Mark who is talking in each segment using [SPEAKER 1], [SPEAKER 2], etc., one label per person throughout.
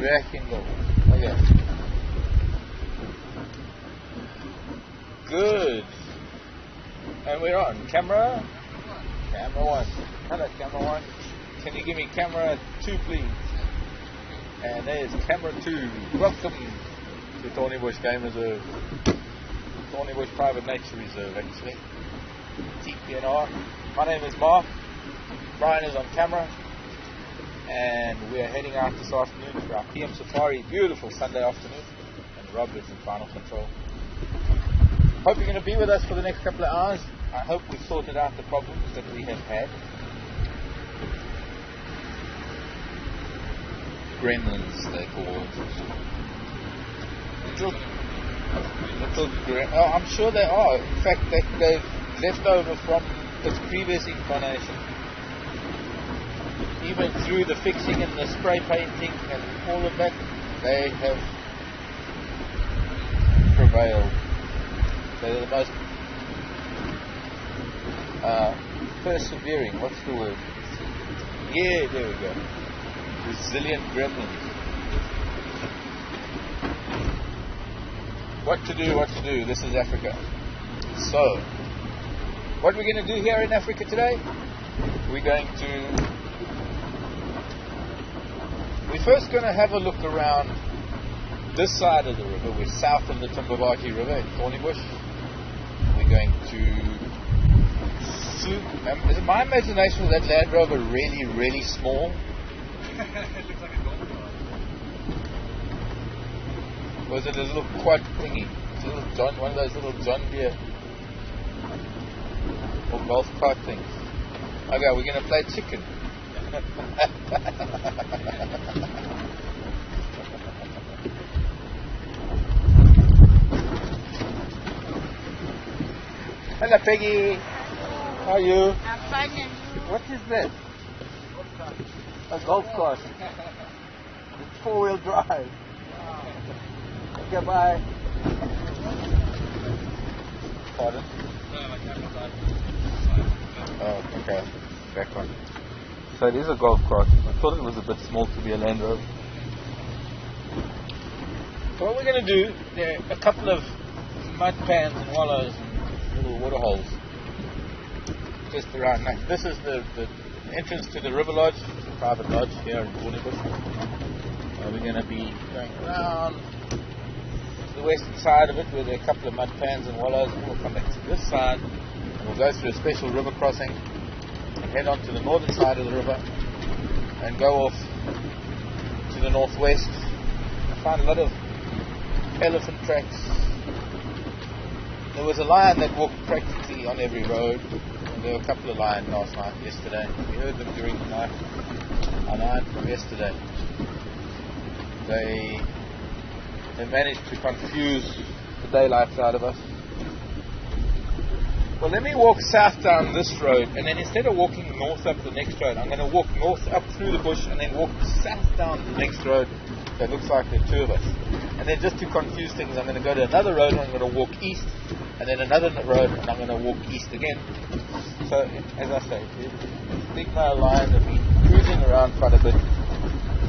[SPEAKER 1] back in goal. Okay. Good. And we're on. Camera? Camera 1. Hello, camera 1. Can you give me camera 2, please? And there's camera 2. Welcome to Thornybush Game Reserve. Thornybush Private Nature Reserve, actually. TPNR. My name is Mark. Brian is on camera. And we are heading out this afternoon for our PM safari. Beautiful Sunday afternoon. And Rob is in final control. Hope you're going to be with us for the next couple of hours. I hope we've sorted out the problems that we have had. Gremlins, they call it. Oh, I'm sure they are. In fact, they've left over from its previous incarnation. Even through the fixing and the spray painting and all of that, they have prevailed. They're the most persevering. What's the word? Yeah, there we go. Resilient gremlins. What to do? This is Africa. So, what we're going to do here in Africa today? We're first going to have a look around this side of the river. We're south of the Thornybush River in Thornybush. We're going to... Is it my imagination that Land Rover really, really small?
[SPEAKER 2] It looks like a golf cart.
[SPEAKER 1] Was it a little quad thingy? One of those little John Deere or golf cart things. Okay, we're going to play chicken. Hello, Peggy. How are you?
[SPEAKER 3] I'm fine, and you?
[SPEAKER 1] What is that? A golf cart. It's 4-wheel drive. Okay, bye. Pardon?
[SPEAKER 2] No, my camera's on.
[SPEAKER 1] Oh, okay. Back on. So it is a golf cart. I thought it was a bit small to be a Land Rover. So what we're going to do, there are a couple of mud pans and wallows and little water holes just around. Now, this is the entrance to the river lodge. It's a private lodge here in Thornybush. We're going to be going around the western side of it where there are a couple of mud pans and wallows, and we'll come back to this side and we'll go through a special river crossing and head on to the northern side of the river and go off to the northwest. I found a lot of elephant tracks. There was a lion that walked practically on every road. There were a couple of lions yesterday. We heard them during the night. A lion from yesterday. They managed to confuse the daylights out of us. Well, let me walk south down this road, and then instead of walking north up the next road, I'm going to walk north up through the bush and then walk south down the next road. That looks like there are two of us. And then just to confuse things, I'm going to go to another road and I'm going to walk east, and then another road and I'm going to walk east again. So, as I say, big male lions have been cruising around quite a bit,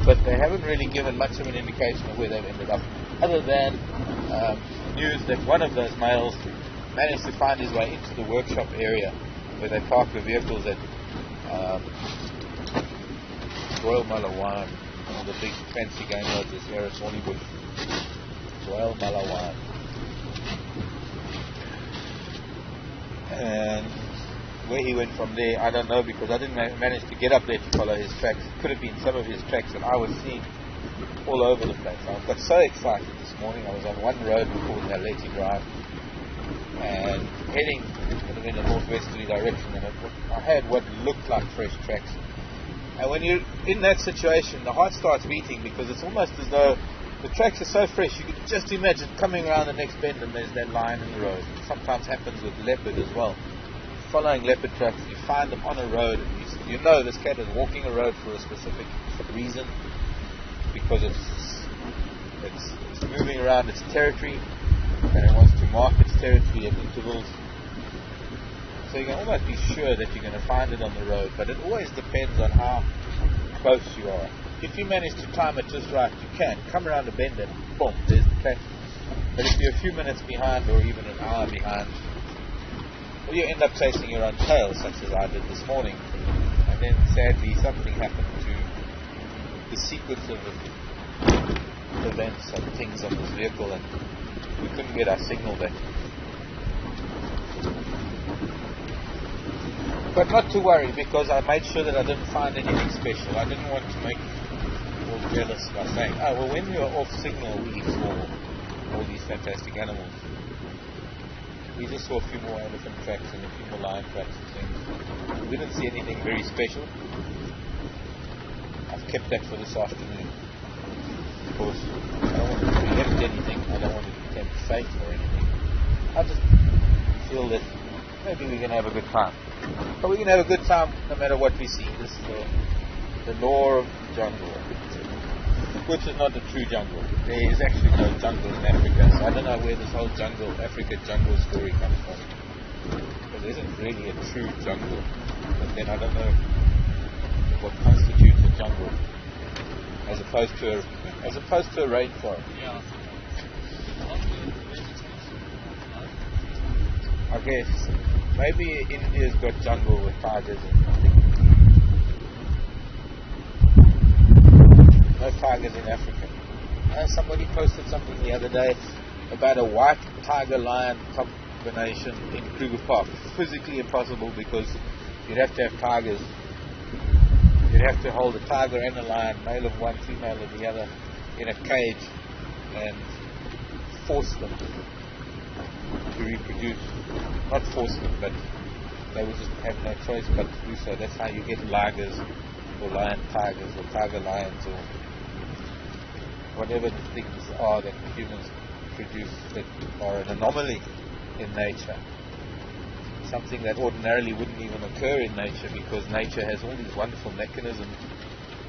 [SPEAKER 1] but they haven't really given much of an indication of where they've ended up, other than news that one of those males managed to find his way into the workshop area where they park the vehicles at Royal Malawan, one of the big fancy game lodges here at Thornybush. Royal Malawan. And where he went from there, I don't know, because I didn't manage to get up there to follow his tracks. It could have been some of his tracks that I was seeing all over the place. I got so excited this morning. I was on one road called Naleti Drive and heading in a northwesterly direction, and I had what looked like fresh tracks. And when you're in that situation, the heart starts beating, because it's almost as though the tracks are so fresh. You can just imagine coming around the next bend and there's that lion in the road. It sometimes happens with leopard as well. Following leopard tracks, you find them on a road, and you know this cat is walking a road for a specific reason, because it's moving around its territory and it wants to mark its territory at intervals. So you can almost be sure that you're going to find it on the road, but it always depends on how close you are. if you manage to time it just right, you can come around the bend and boom, there's the track. But if you're a few minutes behind or even an hour behind, well, you end up chasing your own tail, such as I did this morning. And then sadly something happened to the sequence of events and things on this vehicle, and we couldn't get our signal back. But not to worry, because I made sure that I didn't find anything special. I didn't want to make people jealous by saying, oh, well, when we were off signal we saw all these fantastic animals. We just saw a few more elephant tracks and a few more lion tracks and things. We didn't see anything very special. I've kept that for this afternoon. Of course, I don't want to preempt anything. I don't want to tempt fate or anything. I just feel that maybe we can have a good time. But we can have a good time no matter what we see. This is the law of the jungle, which is not the true jungle. There is actually no jungle in Africa, so I don't know where this whole Africa jungle story comes from. Because there isn't really a true jungle. But then I don't know what constitutes a jungle as opposed to a rainforest.
[SPEAKER 2] Yeah.
[SPEAKER 1] I guess maybe India's got jungle with tigers and no tigers in Africa. Somebody posted something the other day about a white tiger-lion combination in Kruger Park. Physically impossible because you'd have to have tigers. You'd have to hold a tiger and a lion, male of one, female of the other, in a cage and force them to reproduce. Not force them, but they would just have no choice but to do so. That's how you get ligers or lion tigers or tiger lions or whatever the things are that humans produce that are an anomaly in nature. Something that ordinarily wouldn't even occur in nature because nature has all these wonderful mechanisms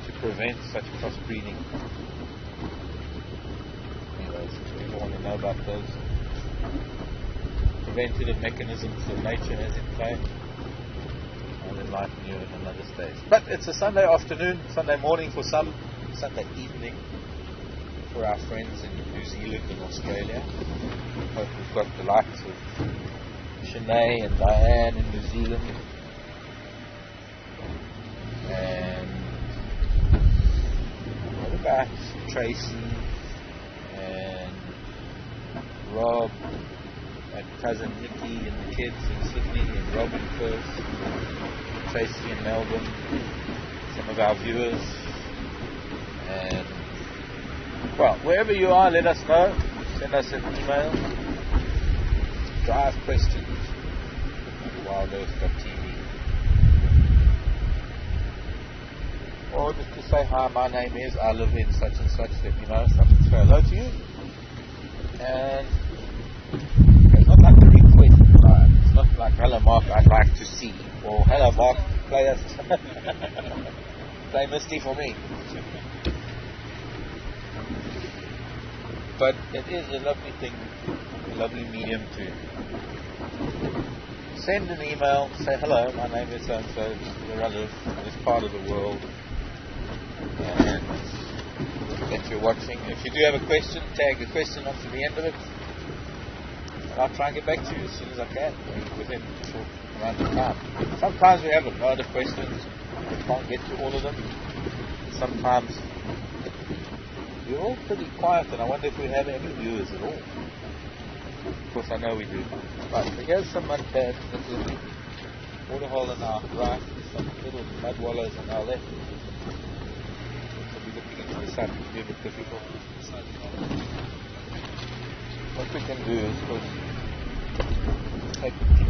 [SPEAKER 1] to prevent such crossbreeding. Anyways, if you want to know about those preventative mechanisms that nature has in play, I'll enlighten you in another stage. But it's a Sunday afternoon, Sunday morning for some, Sunday evening for our friends in New Zealand and Australia. Hope we've got the likes of Shanae and Diane in New Zealand, and what about Tracy and Rob and cousin Nikki and the kids in Sydney and Rob in Perth, Tracy in Melbourne, some of our viewers, and well, wherever you are, let us know. Send us an email. Drive questions at wildearth.tv, or just to say hi, my name is, I live in such and such, let me know something, say hello to you. And it's not like a request, it's not like hello Mark, I'd like to see, or hello Mark, play us play Misty for me. But it is a lovely thing, a lovely medium to send an email, say hello, my name is so-and-so, this is where I live in this part of the world, and that you're watching. If you do have a question, tag the question onto the end of it, and I'll try and get back to you as soon as I can, within a short amount of time. Sometimes we have a lot of questions, we can't get to all of them. Sometimes you're all pretty quiet, and I wonder if we have any viewers at all. Of course, I know we do. Right, so here's some mud pads. This is the waterhole on our right, some little mud wallows on our left. So we're looking into the sun, it's a bit difficult. What we can do is take a peek.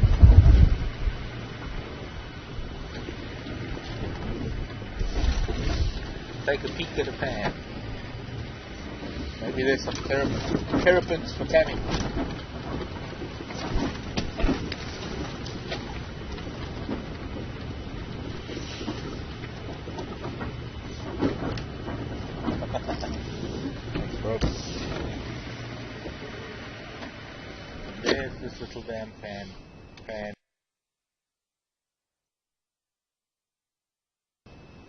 [SPEAKER 1] Take a peek at a pan. Maybe there's some terrapins for tanning. Thanks, bro. And there's this little damn pan.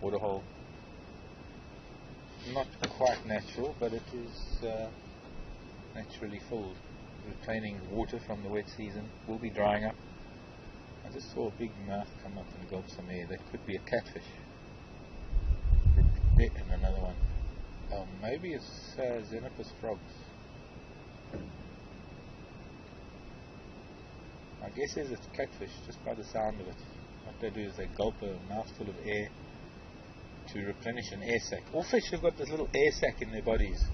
[SPEAKER 1] Waterhole. not quite natural, but it is naturally filled, retaining water from the wet season. Will be drying up. I just saw a big mouth come up and gulp some air. That could be a catfish. And another one. Oh, maybe it's Xenopus frogs. My guess is it's catfish, just by the sound of it. What they do is they gulp a mouthful of air to replenish an air sac. All fish have got this little air sac in their bodies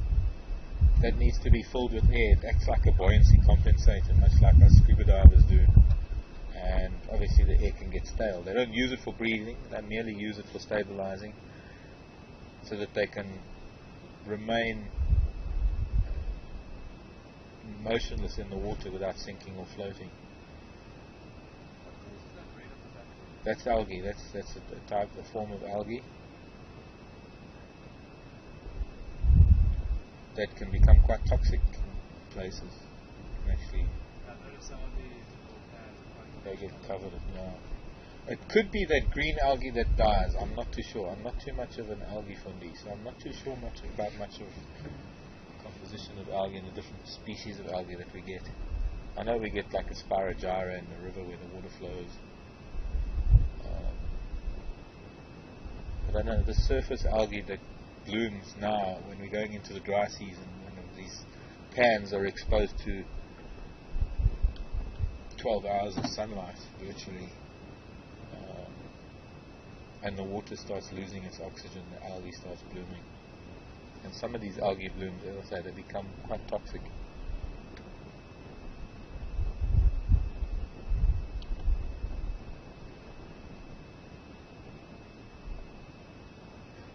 [SPEAKER 1] that needs to be filled with air. It acts like a buoyancy compensator, much like us scuba divers do. And obviously the air can get stale. They don't use it for breathing, they merely use it for stabilizing, so that they can remain motionless in the water without sinking or floating. That's algae. That's a type, a form of algae that can become quite toxic in places. Can actually, they get covered in now. It could be that green algae that dies. I'm not too sure. I'm not too much of an algae fundy, so I'm not too sure about much of the composition of algae and the different species of algae that we get. I know we get like a Spirogyra in the river where the water flows. But I know the surface algae that blooms now when we're going into the dry season, when these pans are exposed to 12 hours of sunlight virtually, and the water starts losing its oxygen, the algae starts blooming. And some of these algae blooms, as I say, they become quite toxic.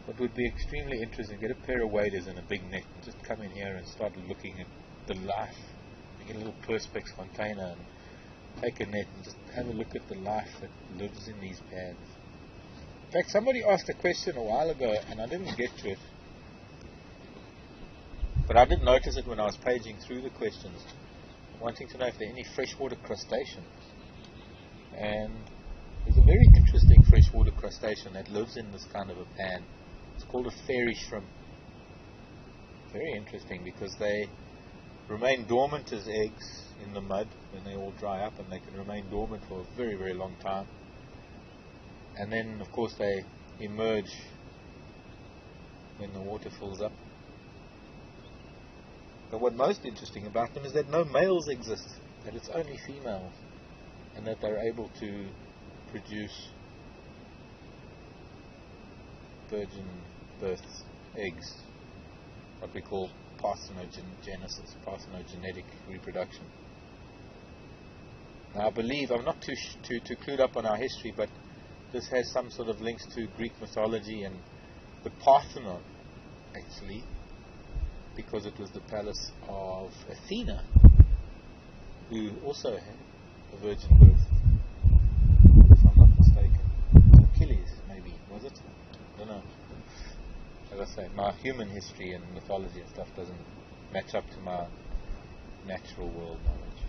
[SPEAKER 1] It would be extremely interesting. Get a pair of waders and a big net and just come in here and start looking at the life. You get a little Perspex container and take a net and just have a look at the life that lives in these pans. In fact, somebody asked a question a while ago and I didn't get to it, but I did notice it when I was paging through the questions, wanting to know if there are any freshwater crustaceans. And there's a very interesting freshwater crustacean that lives in this kind of a pan. It's called a fairy shrimp. Very interesting because they remain dormant as eggs in the mud when they all dry up, and they can remain dormant for a very, very long time. And then, of course, they emerge when the water fills up. But what's most interesting about them is that no males exist, that it's only females, and that they're able to produce virgin births, eggs, what we call parthenogenesis, parthenogenetic reproduction. Now I believe, I'm not too clued up on our history, but this has some sort of links to Greek mythology and the Parthenon, actually, because it was the palace of Athena, who also had a virgin birth, if I'm not mistaken. Achilles, maybe, was it? I don't know. As I say, my human history and mythology and stuff doesn't match up to my natural world knowledge.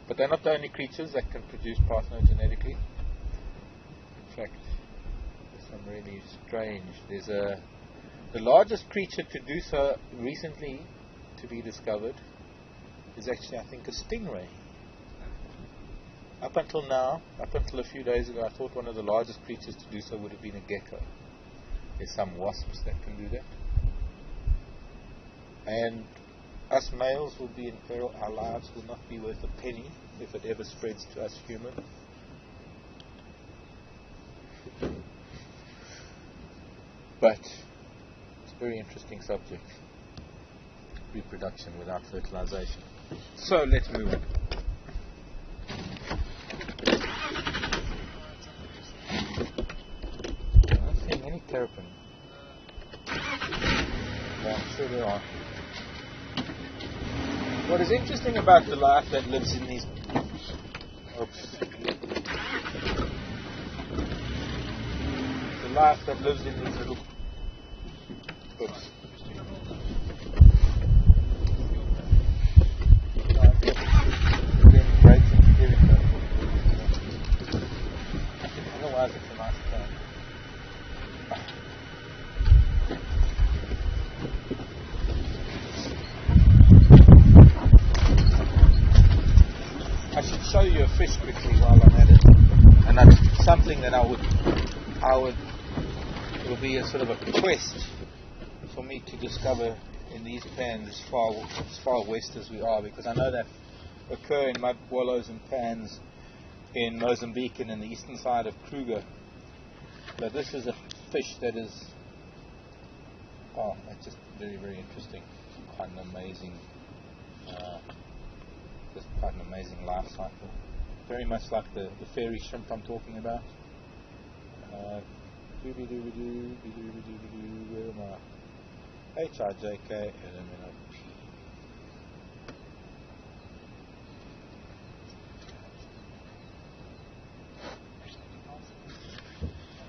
[SPEAKER 1] But they're not the only creatures that can produce parthenogenetically. In fact, there's some really strange. There's the largest creature to do so recently to be discovered is actually, I think, a stingray. Up until now, up until a few days ago, I thought one of the largest creatures to do so would have been a gecko. There's some wasps that can do that. And us males will be in peril. Our lives will not be worth a penny if it ever spreads to us humans. But it's a very interesting subject. Reproduction without fertilization. So let's move on. I'm not seeing any terrapin. Yeah, I'm sure there are. What is interesting about the life that lives in these... Oops. The life that lives in these little... Oops. Otherwise it's a nice plan. should show you a fish quickly while I'm at it, and that's something that I would, it will be a sort of a quest for me to discover in these pans as far west as we are, because I know that occur in mud wallows and pans in Mozambique and in the eastern side of Kruger. But this is a fish that is, it's just very, very interesting. Quite an amazing, just quite an amazing life cycle. Very much like the fairy shrimp I'm talking about. Where am I? H-I-J-K-L-M-N-O-P.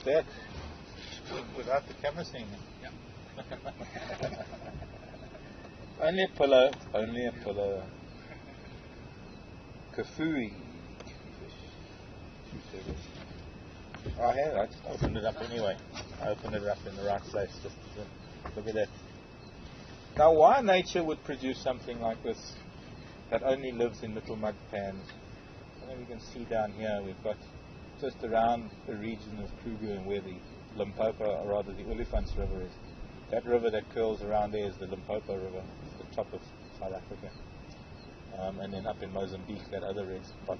[SPEAKER 1] That, without the camera seeing it. Yeah. Only a pillow, only a pillow. Kafui. Oh, yeah, I just opened it up anyway. I opened it up in the right place. Just look at that. Now, why nature would produce something like this that only lives in little mud pans? I know you can see down here, we've got just around the region of Kruger and where the Limpopo, or rather the Olifants River is. That river that curls around there is the Limpopo River, it's the top of South Africa. And then up in Mozambique, that other is. But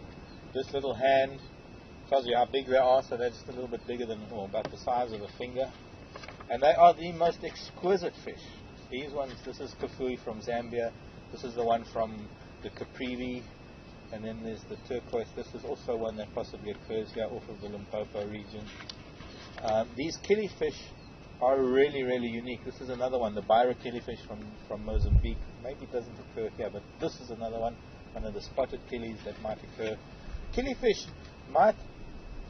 [SPEAKER 1] this little hand tells you how big they are, so they're just a little bit bigger than, or about the size of a finger. And they are the most exquisite fish. These ones, this is Kafui from Zambia, this is the one from the Caprivi, and then there's the turquoise. This is also one that possibly occurs here off of the Limpopo region. These killifish are really, really unique. This is another one, the Beira killifish from Mozambique. Maybe it doesn't occur here, but this is another one of the spotted killies that might occur. Killifish might,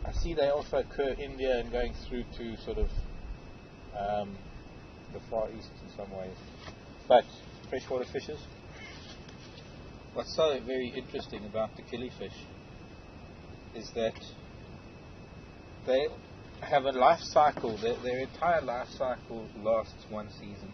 [SPEAKER 1] I see they also occur in India and going through to sort of the Far East in some ways. But freshwater fishes, what's so very interesting about the killifish is that they have a life cycle. Their entire life cycle lasts one season.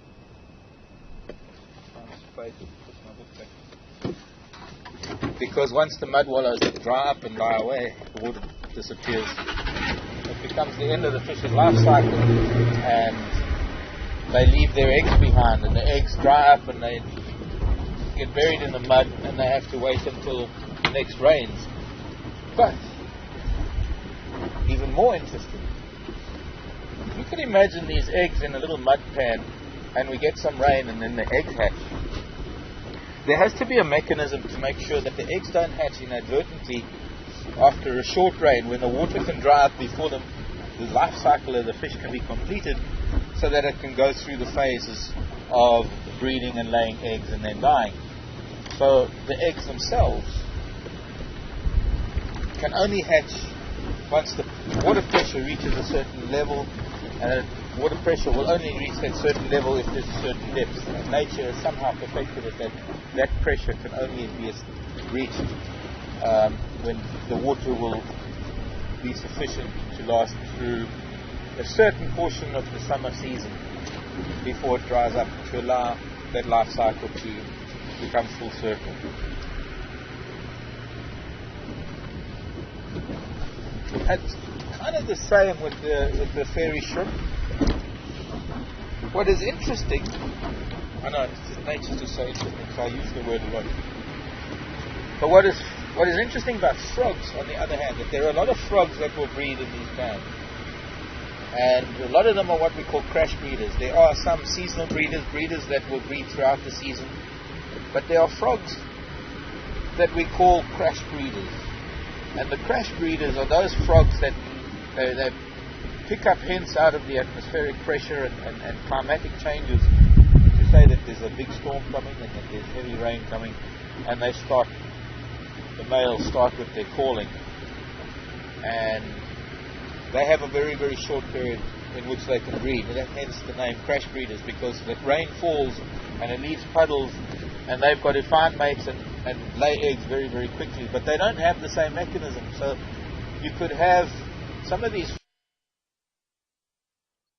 [SPEAKER 1] Because once the mud wallows dry up and die away, the water disappears. It becomes the end of the fish's life cycle, and they leave their eggs behind, and the eggs dry up and they get buried in the mud, and they have to wait until the next rains. But even more interesting, you can imagine these eggs in a little mud pan, and we get some rain and then the eggs hatch. There has to be a mechanism to make sure that the eggs don't hatch inadvertently after a short rain, when the water can dry up before the life cycle of the fish can be completed, so that it can go through the phases of breeding and laying eggs and then dying. So the eggs themselves can only hatch once the water pressure reaches a certain level, and water pressure will only reach that certain level if there's a certain depth. And nature has somehow perfected it that pressure can only be reached when the water will be sufficient to last through a certain portion of the summer season before it dries up, to allow that life cycle to become full circle. It's kind of the same with the fairy shrimp. What is interesting, I know nature's just so interesting, so I use the word a lot. But what is interesting about frogs, on the other hand, that there are a lot of frogs that will breed in these bands. And a lot of them are what we call crash breeders. There are some seasonal breeders that will breed throughout the season. But there are frogs that we call crash breeders. And the crash breeders are those frogs that they pick up hints out of the atmospheric pressure and climatic changes to say that there's a big storm coming and that there's heavy rain coming, and the males start with their calling, and they have a very, very short period in which they can breed. And hence the name crash breeders, because the rain falls and it leaves puddles, and they've got to find mates and lay eggs very, very quickly, but they don't have the same mechanism. So you could have some of these.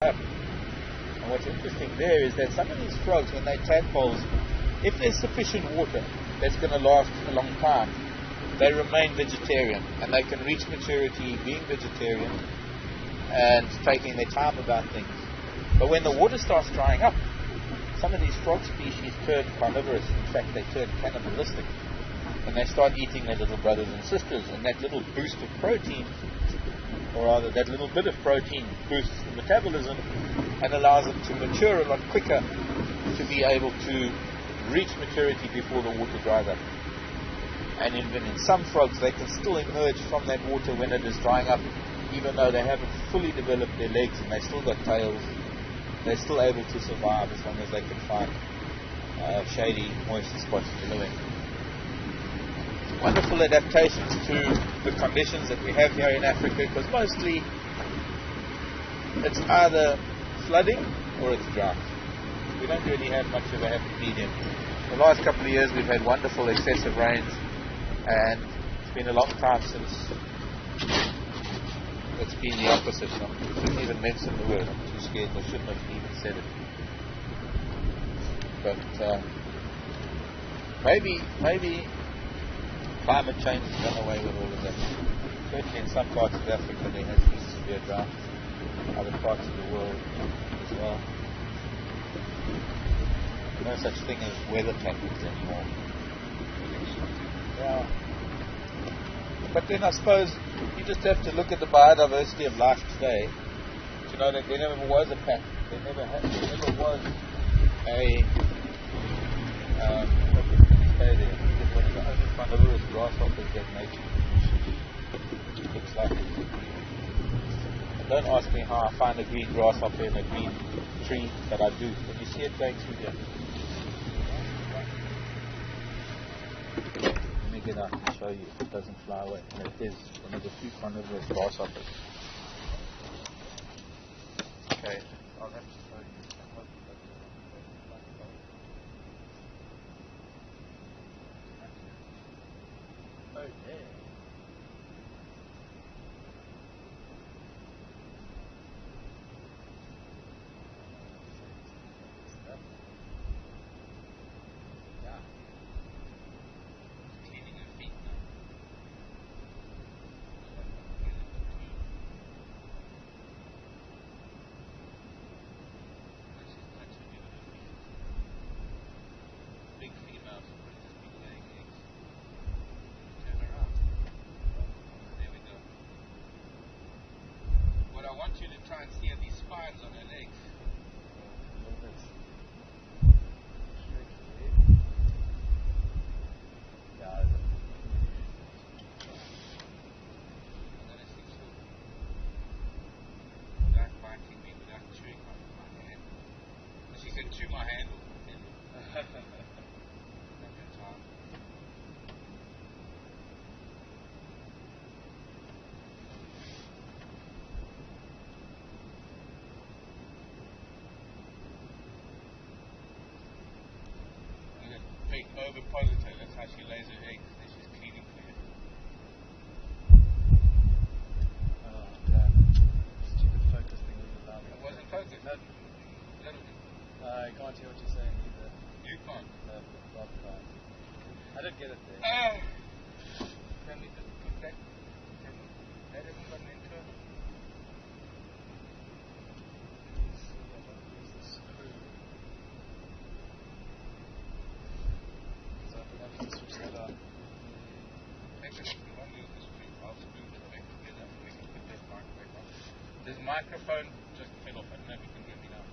[SPEAKER 1] And what's interesting there is that some of these frogs, when they tadpoles, if there's sufficient water, that's going to last a long time. they remain vegetarian, and they can reach maturity being vegetarian and taking their time about things. But when the water starts drying up, some of these frog species turn carnivorous. In fact, they turn cannibalistic, and they start eating their little brothers and sisters, and that little boost of protein, or rather that little bit of protein, boosts the metabolism and allows them to mature a lot quicker, to be able to reach maturity before the water dries up. And even in some frogs, they can still emerge from that water when it is drying up, even though they haven't fully developed their legs and they've still got tails. They're still able to survive as long as they can find shady, moist spots to live in. Wonderful adaptations to the conditions that we have here in Africa, because mostly it's either flooding or it's drought. We don't really have much of a happy medium. The last couple of years we've had wonderful excessive rains, and it's been a long time since it's been the opposite. I shouldn't even mention the word. I'm too scared. I shouldn't have even said it. But maybe climate change has done away with all of that. Certainly in some parts of Africa there has been severe drought. Other parts of the world as well. No such thing as weather patterns anymore. Yeah. But then I suppose you just have to look at the biodiversity of life today to know that there never was a pattern. There never was a stay there. It's one of the only carnivorous grasshoppers that nature produces. Looks like it. Don't ask me how I find a green grasshopper in a green tree, but I do. Can you see it going through here? Let me get out and show you if it doesn't fly away. And it is one of the few carnivorous grasshoppers. Okay, I'll have to show you. I hope it doesn't fly away. Oh, yeah. I want you to try and see these spines on her legs. Without biting me, without chewing my hand. She can chew my handle. Big ovipositor, that's how she lays her eggs, and she's cleaning for you. Oh, damn. Stupid focus thing in the lab. It wasn't focused? No. Little bit. I can't hear what you're saying either. You can't? No, not fine. I didn't get it there. Can we just put that? That hasn't gotten into it? This microphone just fell off. I don't know if you can hear me now.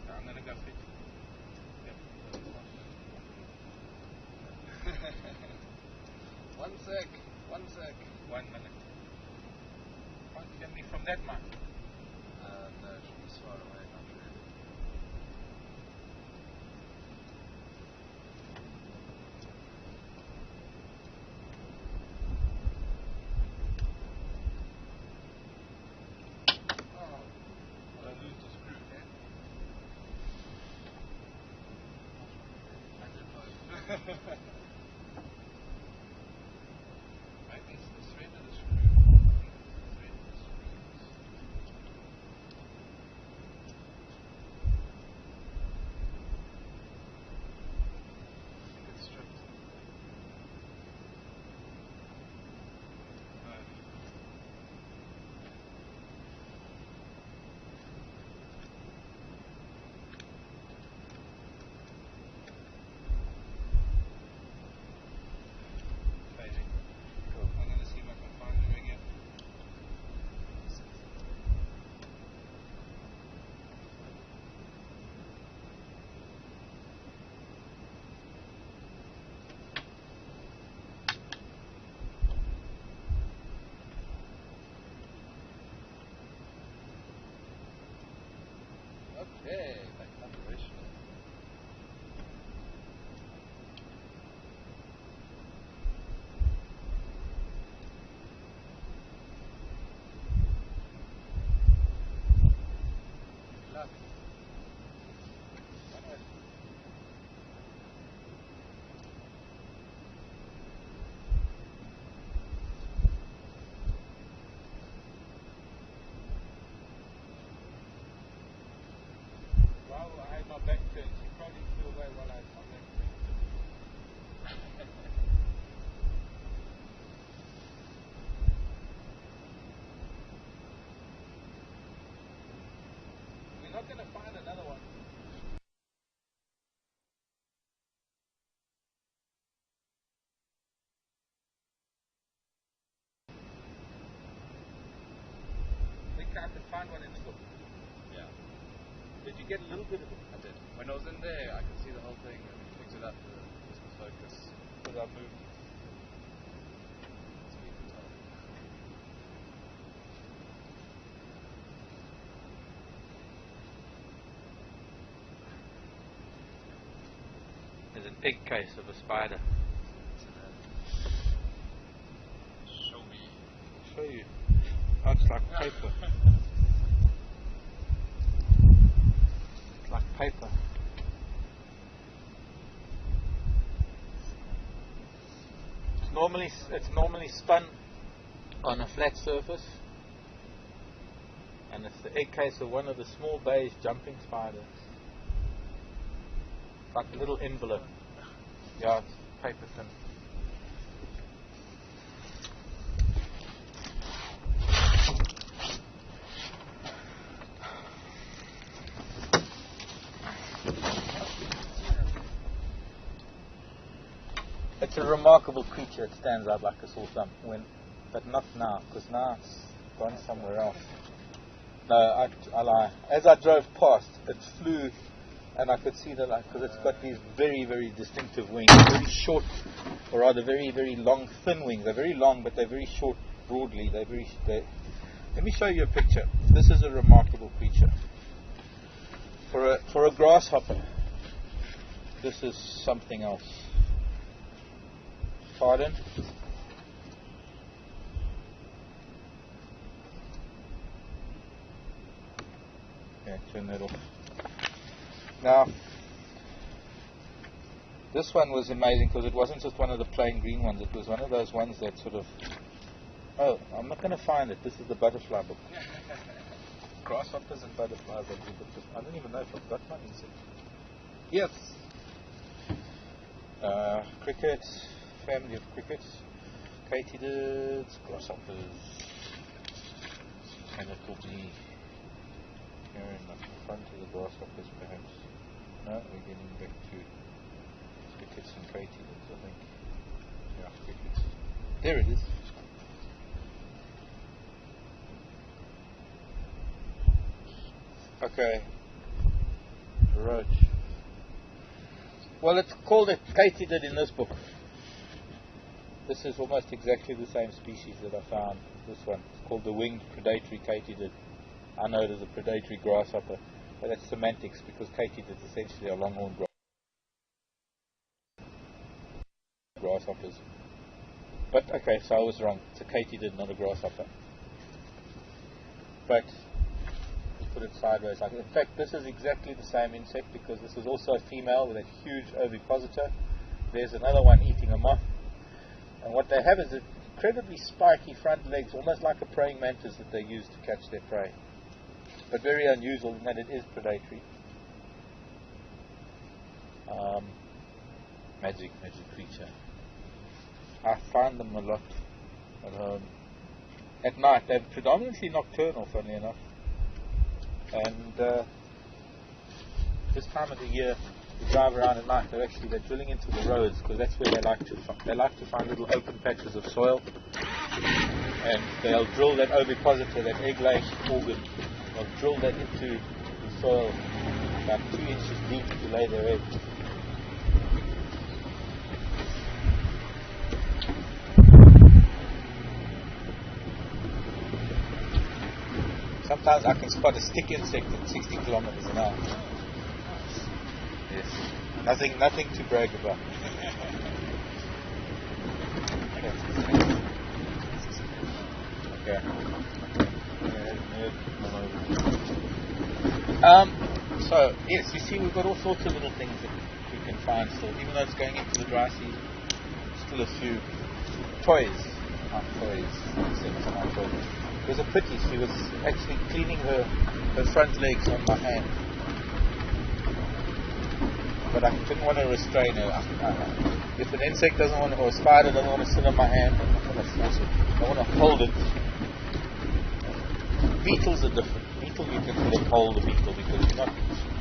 [SPEAKER 1] I'm gonna go fit. One sec. 1 minute. Can't you get me from that mic? No, she's far away, not really.
[SPEAKER 2] Right, it's the thread of the screw. The thread of the screws. I think it's stripped. No. Amazing. Cool. I'm going to see if I can find the ring here. Okay, back operational. Luck.
[SPEAKER 1] Well, I had my back turned. She probably flew away while I had my back turned. We're not going to find another one. I think I can find one in the book.
[SPEAKER 2] Yeah,
[SPEAKER 1] Did you get a little bit of it?
[SPEAKER 2] I did. When I was in there, I could see the whole thing and picked it up just for focus.
[SPEAKER 1] Because I moved.
[SPEAKER 2] So you can tell.
[SPEAKER 1] There's an egg case of a spider.
[SPEAKER 2] Show me.
[SPEAKER 1] I'll show you. Oh, it's like paper. It's like paper. It's normally spun on a flat surface, and it's the egg case of one of the small beige jumping spiders. It's like a little envelope. Yeah, it's paper thin. It's a remarkable creature. It stands out like a sore thumb. But not now, because now it's gone somewhere else. No, I lie. As I drove past, it flew, and I could see that, because it's got these very, very distinctive wings, very short, or rather very, very long, thin wings. They're very long, but they're very short broadly. Let me show you a picture. This is a remarkable creature. For a grasshopper, this is something else. Pardon? Yeah, turn that off. Now, this one was amazing because it wasn't just one of the plain green ones. It was one of those ones that sort of... Oh, I'm not going to find it. This is the butterfly book. Grasshoppers and butterflies. I don't even know if I've got one insect. Yes. Crickets. Family of crickets, katydids, grasshoppers, and it will be here in the front of the grasshoppers perhaps. No, we're getting back to crickets and katydids, I think. Yeah, crickets. There it is. Okay. Roach. Well, it's called a katydid in this book. This is almost exactly the same species that I found. This one. It's called the winged predatory katydid. I know it as a predatory grasshopper, but that's semantics because katydids essentially are longhorn grasshoppers. But okay, so I was wrong. It's a katydid, not a grasshopper. But put it sideways. In fact, this is exactly the same insect because this is also a female with a huge ovipositor, there's another one eating a moth. And what they have is incredibly spiky front legs, almost like a praying mantis that they use to catch their prey. But very unusual in that it is predatory. Magic creature. I find them a lot at home. At night, they're predominantly nocturnal, funnily enough. And this time of the year, you drive around at night, they're drilling into the roads, because that's where they like to find little open patches of soil, and they'll drill that ovipositor, that egg-laying organ. They'll drill that into the soil about 2 inches deep to lay their eggs. Sometimes I can spot a stick insect at 60 kilometers an hour. Yes. Nothing to brag about. Okay. So, yes, you see we've got all sorts of little things that we can find still. Even though it's going into the dry season, still a few toys. It was a pity. She was actually cleaning her front legs on my hand. But I didn't want to restrain her. If an insect doesn't want to, or a spider doesn't want to sit on my hand, I'm not going to force it. I want to hold it. Beetles are different. Beetle you can sort of hold a beetle because you're not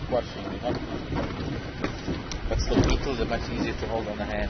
[SPEAKER 1] squashing, but still beetles are much easier to hold on the hand.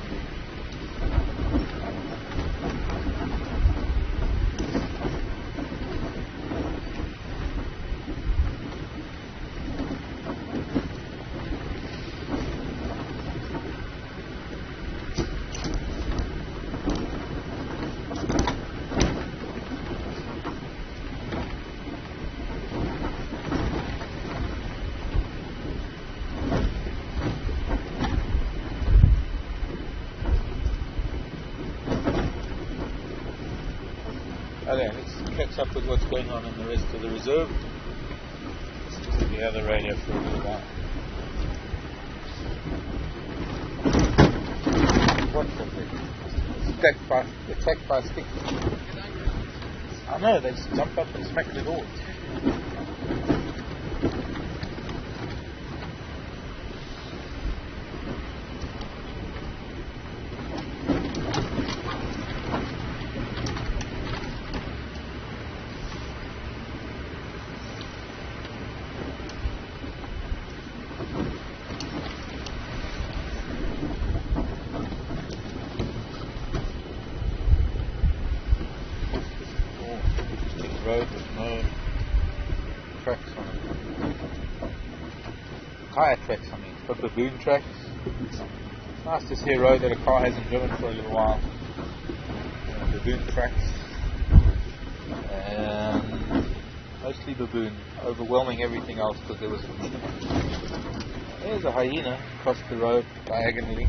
[SPEAKER 1] Okay, let's catch up with what's going on in the rest of the reserve. Let's listen to the other radio for a little while. What's that? Attacked by sticks. I know, they just jumped up and smacked the door. Road with no tracks on it. Tire tracks, I mean, but baboon tracks. It's nice to see a road that a car hasn't driven for a little while. Baboon tracks. Mostly baboon, overwhelming everything else because there was. There's a hyena across the road diagonally.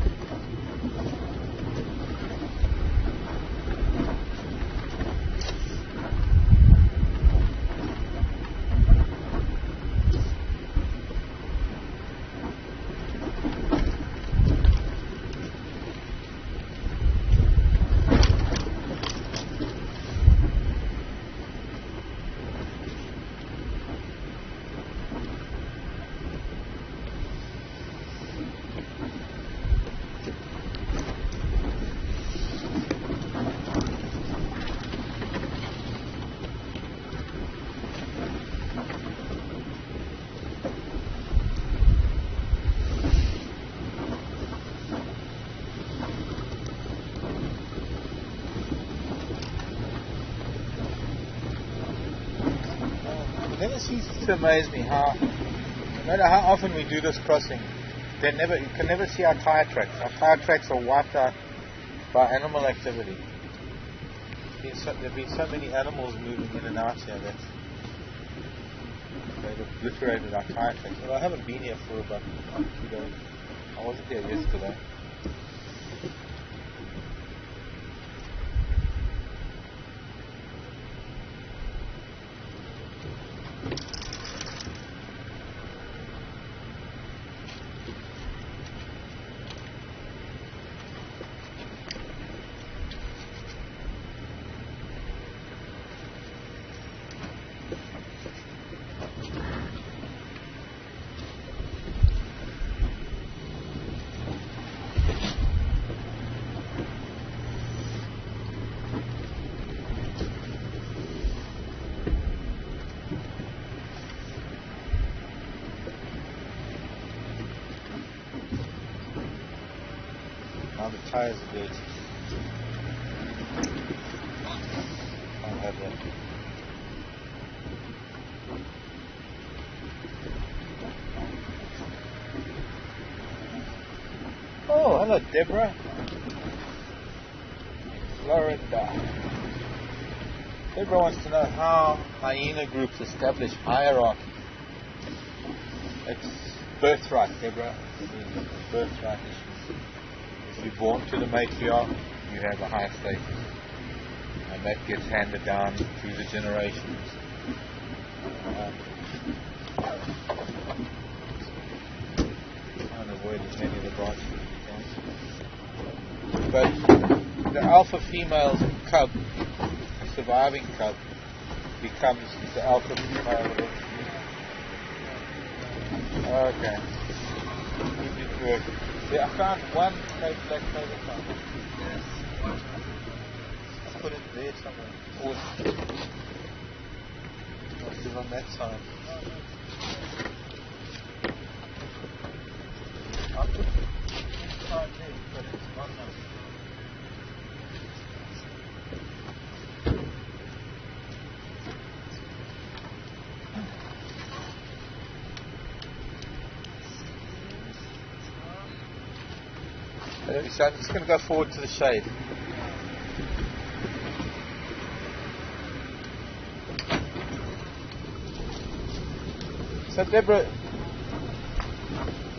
[SPEAKER 1] It never ceases to amaze me how, no matter how often we do this crossing, you can never see our tire tracks. Our tire tracks are wiped out by animal activity. There have been so many animals moving in and out here that they've obliterated our tire tracks. Well, I haven't been here for about 2 days. I wasn't here yesterday. tires are dirty. Can't have that. Oh, hello, Deborah. Florida. Deborah wants to know how hyena groups establish hierarchy. It's birthright, Deborah. It is a birthright issue. If you're born to the matriarch, you have a high status. And that gets handed down through the generations. Trying to avoid as many of the branches as we can. But the alpha female's cub, surviving cub, becomes the alpha female. Okay. Good work. Yeah, I found one black clover farm. Yes. I put it there somewhere. Or was it on that side? I put it inside there, but it's not now. So I'm just going to go forward to the shade. So Deborah,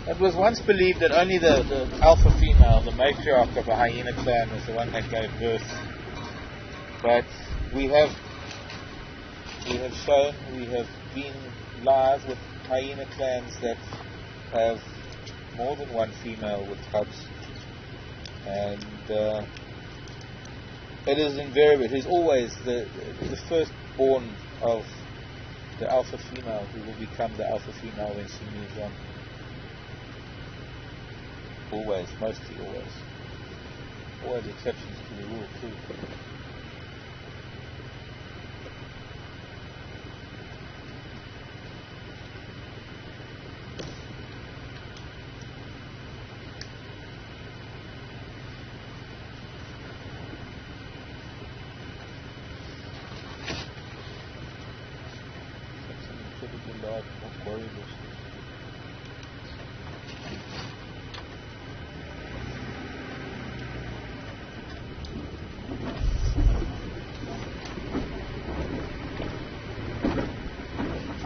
[SPEAKER 1] it was once believed that only the alpha female, the matriarch of a hyena clan, was the one that gave birth. But we have shown, we have been live with hyena clans that have more than one female with cubs. And it is invariable. It is always the firstborn of the alpha female who will become the alpha female when she moves on. Always, mostly always. Always exceptions to the rule too.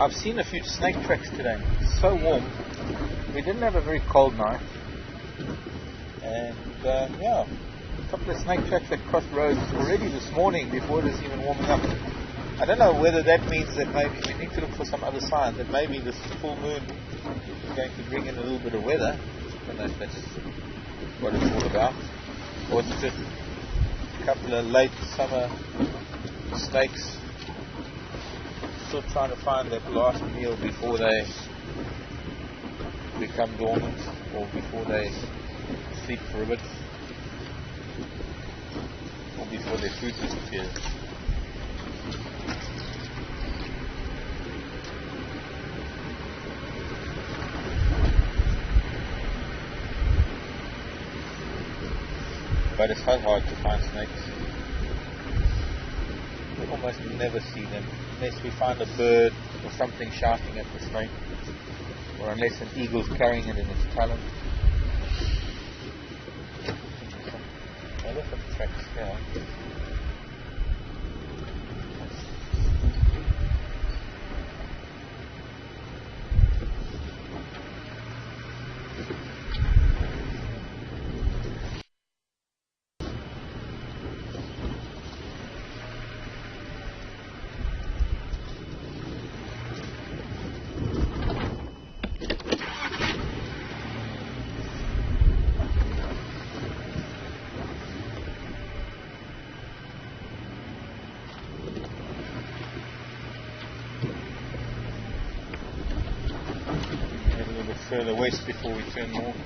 [SPEAKER 1] I've seen a few snake tracks today. It's so warm. We didn't have a very cold night. And yeah, a couple of snake tracks that crossed roads already this morning before it was even warming up. I don't know whether that means that maybe we need to look for some other signs, that maybe this full moon is going to bring in a little bit of weather. I don't know if that's what it's all about. Or it's just a couple of late summer snakes still trying to find that last meal before they become dormant or before they sleep for a bit or before their food disappears. But it's so hard to find snakes. We almost never see them unless we find a bird or something shouting at the snake, or unless an eagle's carrying it in its talon. Elephant tracks here. Further west before we turn north.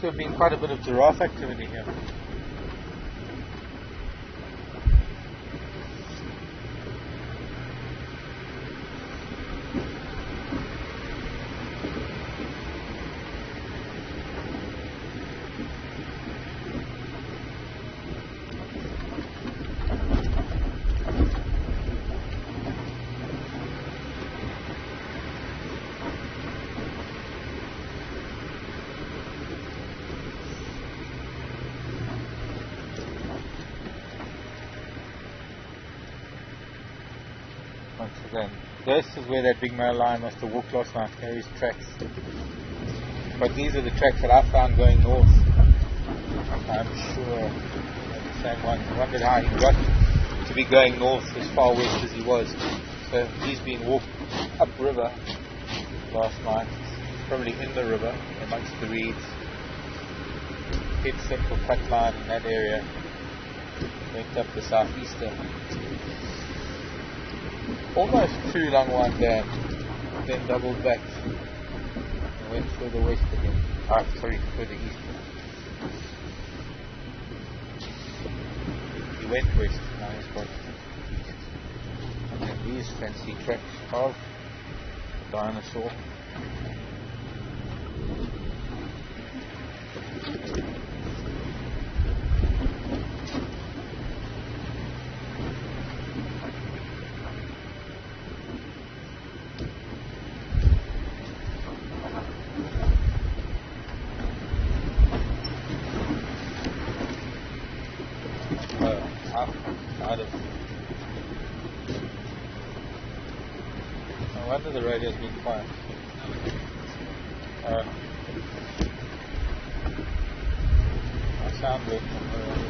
[SPEAKER 1] to have been quite a bit of giraffe activity here. Once again, this is where that big male lion must have walked last night. There are his tracks. But these are the tracks that I found going north. I'm sure they're the same one. I wondered how he got to be going north as far west as he was. So he's been walked upriver last night, probably in the river amongst the reeds. Hit central cut line in that area. Went up the southeastern. Almost too long one down, then doubled back and went further west again. Further east. He went west, now he's got east. And then these fancy tracks of the dinosaur. No wonder the radio's been quiet. My sound worked on the radio.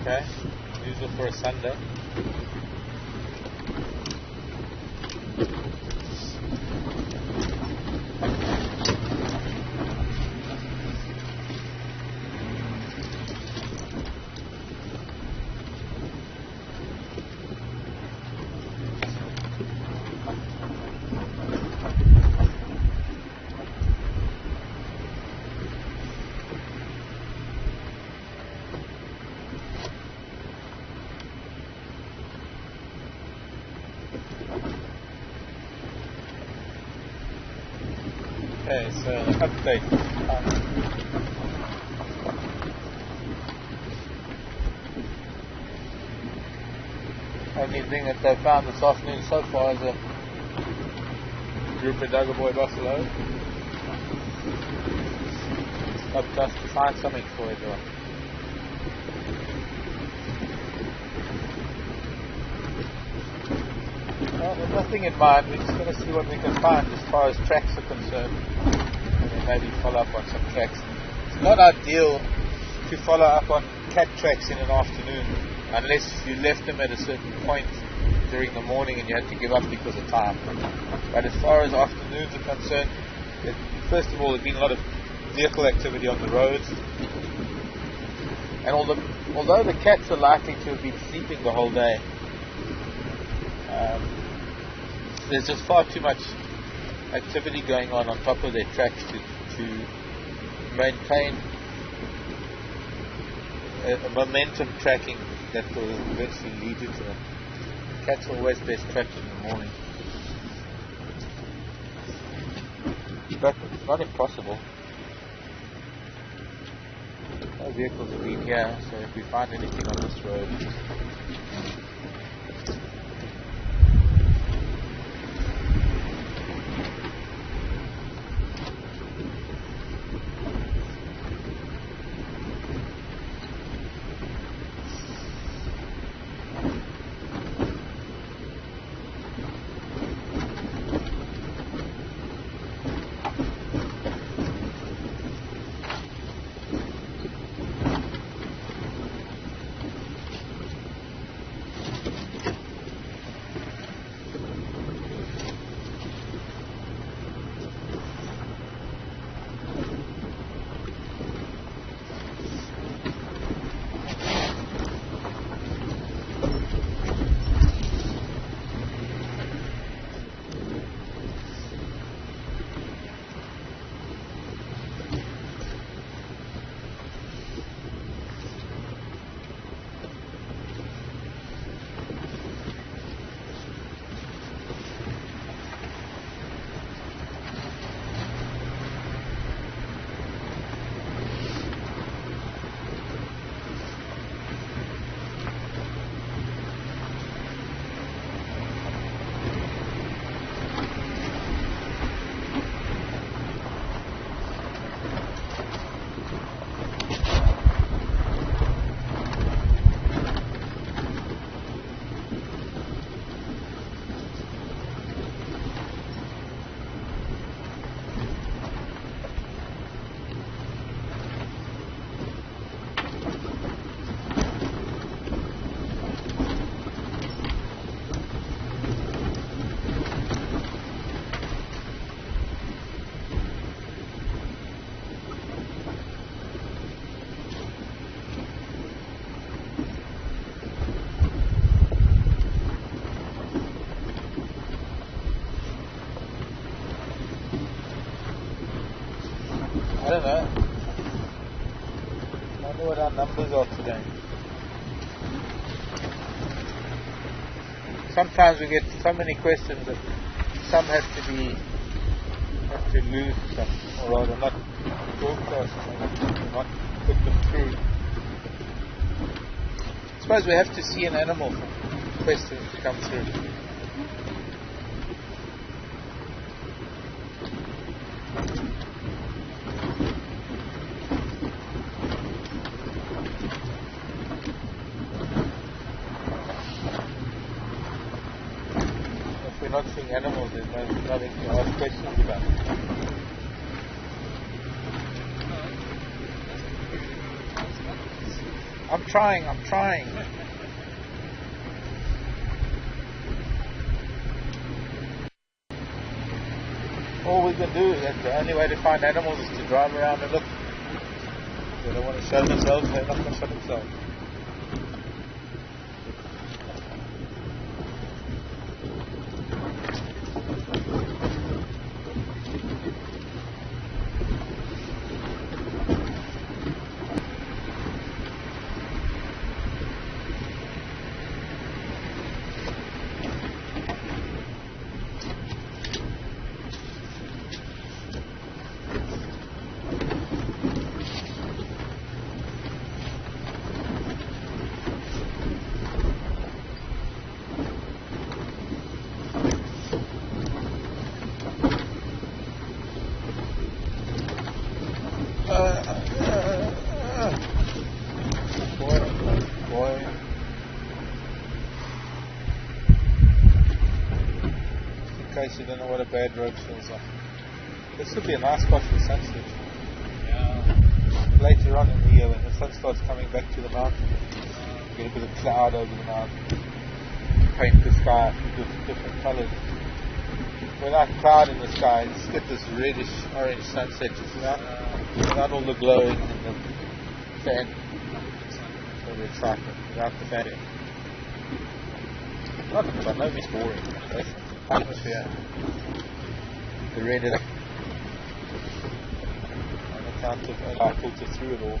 [SPEAKER 1] Okay, usual for a Sunday. Okay, so update. Only thing that they found this afternoon so far is a group of Duggaboy buffalo. It's up to us to find something for it. Well, there's nothing in mind. We're just going to see what we can find as far as tracks are concerned, and then maybe follow up on some tracks. It's not ideal to follow up on cat tracks in an afternoon unless you left them at a certain point during the morning and you had to give up because of time. But as far as afternoons are concerned, first of all, there's been a lot of vehicle activity on the roads, and although the cats are likely to have been sleeping the whole day, there's just far too much activity going on top of their tracks to maintain a momentum tracking that will eventually lead you to them. Cats are always best tracked in the morning. but it's not impossible. No vehicles have been here, so if we find anything on this road, I don't know. I wonder what our numbers are today. Sometimes we get so many questions that some have to lose some, or rather not broadcast them, not put them through. I suppose we have to see an animal for questions to come through. Not seeing animals, there's nothing to ask questions about. I'm trying. All we can do is that the only way to find animals is to drive around and look. If they don't want to show themselves, they're not going to show themselves. Boy. In case you don't know what a bad road feels like. This would be a nice spot for sunset.
[SPEAKER 2] Yeah.
[SPEAKER 1] Later on in the year when the sun starts coming back to the mountain, you get a bit of cloud over the mountain. Paint the sky with different colours. Without cloud in the sky, you just get this reddish orange sunset just without all the glowing and the fan. So the excitement without the fan. Not by no means boring. That's the atmosphere. The red on account of I filter through it all.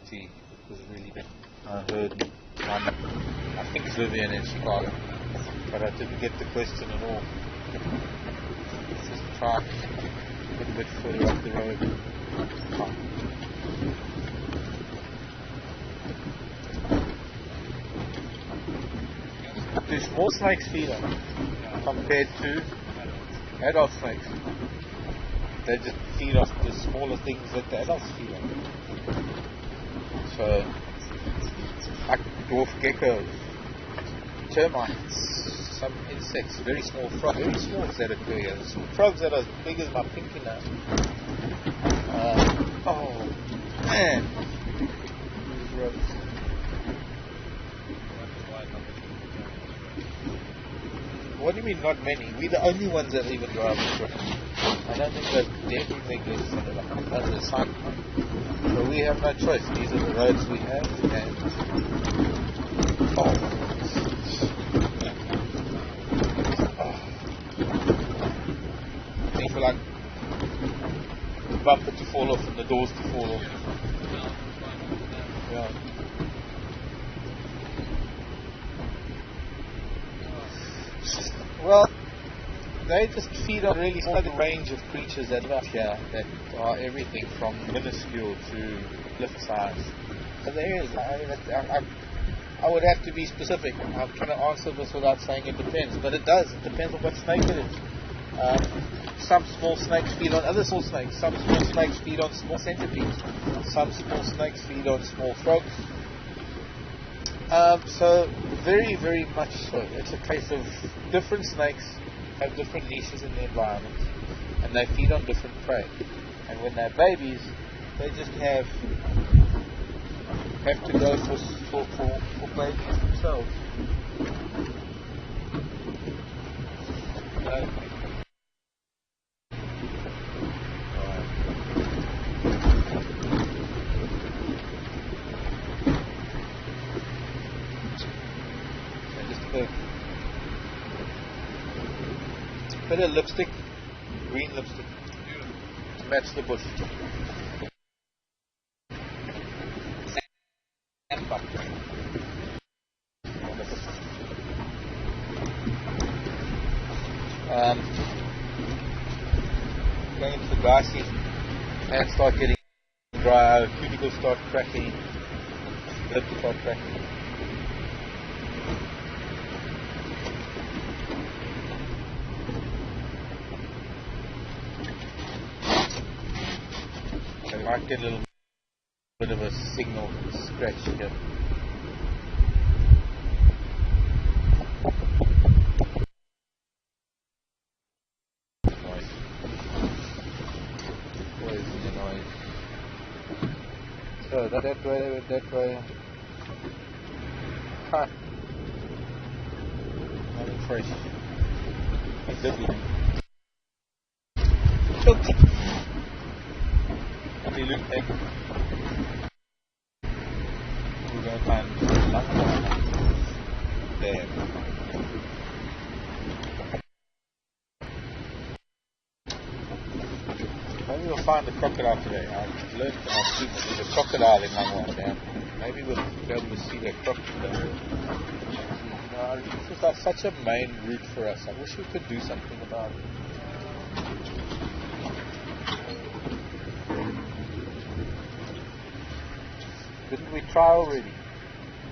[SPEAKER 1] Gee, it was really good. I heard one, I think it's Vivian in Chicago, but I didn't get the question at all. Let's just try a little bit further up the road. Do small snakes feed on compared to adult snakes? They just feed off the smaller things that the adults feed on. So, like dwarf geckos, termites, some insects, very small frogs, very small that occur here. Some frogs that are as big as my pinky now. Oh man, these ropes. What do you mean not many? We're the only ones that even drive this road. I don't think that everything is under the sign. So we have no choice. These are the roads we have, and I feel like the bumper to fall off and the doors to fall off. Yeah. Well, they just feed on really small range of creatures that live here, that are everything from minuscule to lift size. So there is, I would have to be specific. I'm trying to answer this without saying it depends, but it does. It depends on what snake it is. Some small snakes feed on other small snakes. Some small snakes feed on small centipedes. Some small snakes feed on small frogs. So very, very much so. It's a case of different snakes have different niches in the environment, and they feed on different prey. And when they're babies, they just have to go for babies themselves. Bit of lipstick, green lipstick, to match the bush. Going into the dry season, hands start getting dry, cuticles start cracking, lips start cracking. I might get a little bit of a signal scratch here. Noise. Where's the noise? So that way. Ha! Nothing fresh. Exactly. Filthy. They look like we're going to find lumber there. Maybe we'll find the crocodile today. I've learned in our street that there's a crocodile in Langwa there. Maybe we'll be able to see that crocodile. This is like such a main route for us. I wish we could do something about it. Didn't we try already?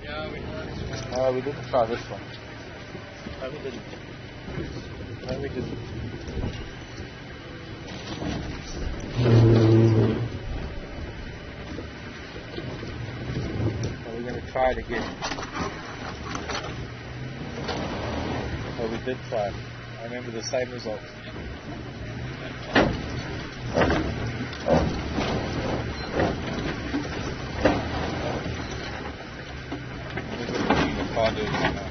[SPEAKER 2] Yeah, we tried.
[SPEAKER 1] No, we didn't try this one. No, we didn't. Are we going to try it again? Oh, we did try it. I remember the same results. There's a car doing it now.